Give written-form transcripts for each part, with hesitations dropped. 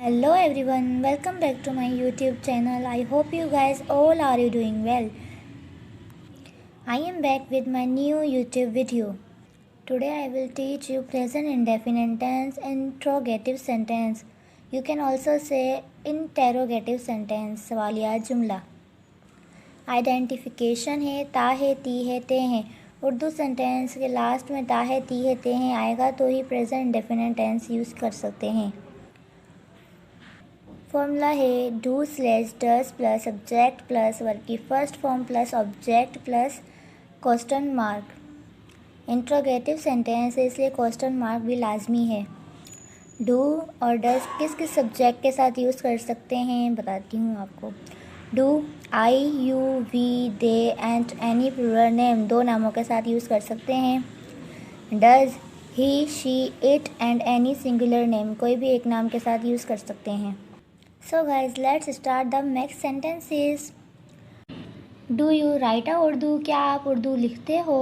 Hello everyone, welcome back to my YouTube channel. I hope you guys all are doing well. I am back with my new YouTube video. Today I will teach you present indefinite tense and interrogative sentence. You can also say interrogative sentence, सवालिया जुमला. Identification है, ता है, ती है, ते हैं. Urdu sentence के लास्ट में ता है, ती है, ते हैं आएगा तो ही प्रेजेंट इंडेफिनिट टेंस यूज़ कर सकते हैं. फॉर्मूला है do slash does plus subject plus verb की first form plus object plus question mark. Interrogative sentence है इसलिए क्वेश्चन मार्क भी लाजमी है. डू और डज किस किस सब्जेक्ट के साथ यूज़ कर सकते हैं बताती हूँ आपको. Do I you we they and any plural name दो नामों के साथ यूज़ कर सकते हैं. Does he she it and any singular name कोई भी एक नाम के साथ यूज़ कर सकते हैं. So guys, let's start the next sentences. Do you write a Urdu? क्या आप उर्दू लिखते हो?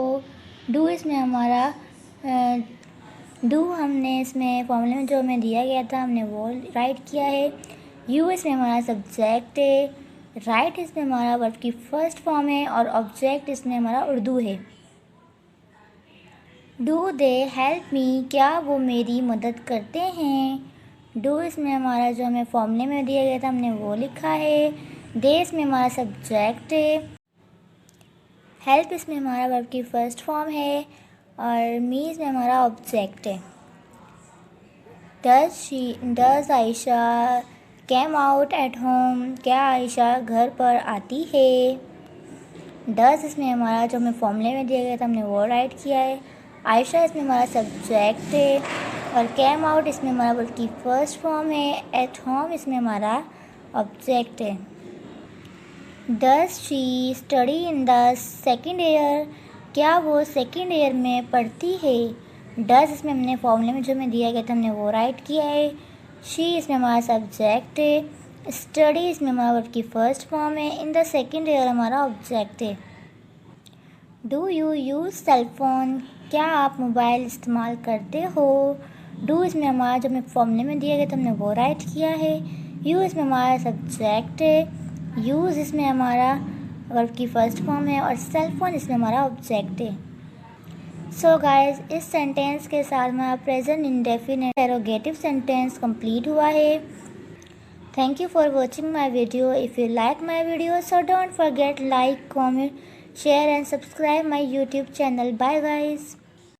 डू इसमें हमारा डू हमने इसमें फॉर्मूले में जो हमें दिया गया था हमने वो राइट किया है. यू इसमें हमारा सब्जेक्ट है. राइट इसमें हमारा वर्ब की फर्स्ट फॉर्म है और ऑब्जेक्ट इसमें हमारा उर्दू है. Do they help me? क्या वो मेरी मदद करते हैं? डू इसमें हमारा जो हमें फॉर्मूले में दिया गया था हमने वो लिखा है. दे इसमें हमारा सब्जेक्ट है. हेल्प इसमें हमारा वर्ब की फर्स्ट फॉर्म है और मी इसमें हमारा ऑब्जेक्ट है. Does Ayesha came out at home? क्या आयशा घर पर आती है? डज इसमें हमारा जो हमें फॉर्मूले में दिया गया था हमने वो राइट किया है. आयशा इसमें हमारा सब्जेक्ट है और कैम आउट इसमें हमारा वर्ब की फर्स्ट फॉर्म है. एट होम इसमें हमारा ऑब्जेक्ट है. Does she study in the second year? क्या वो सेकेंड ईयर में पढ़ती है? डज इसमें हमने फॉर्मूले में जो हमें दिया गया था हमने वो राइट किया है. शी इसमें हमारा सब्जेक्ट है. स्टडी इसमें हमारा वर्ब की फर्स्ट फॉर्म है. इन द सेकेंड ईयर हमारा ऑब्जेक्ट है. Do you use cell phone? क्या आप मोबाइल इस्तेमाल करते हो? डू इसमें हमारा जो हमें फॉर्मूले में दिया गया था हमने वो राइट किया है. यू इसमें हमारा सब्जेक्ट है. यूज़ इसमें हमारा वर्ब की फर्स्ट फॉर्म है और सेल फोन इसमें हमारा ऑब्जेक्ट है. सो गाइस इस सेंटेंस के साथ हमारा present indefinite interrogative sentence complete हुआ है. Thank you for watching my video. If you like my video so don't forget like comment share and subscribe my YouTube channel. Bye guys.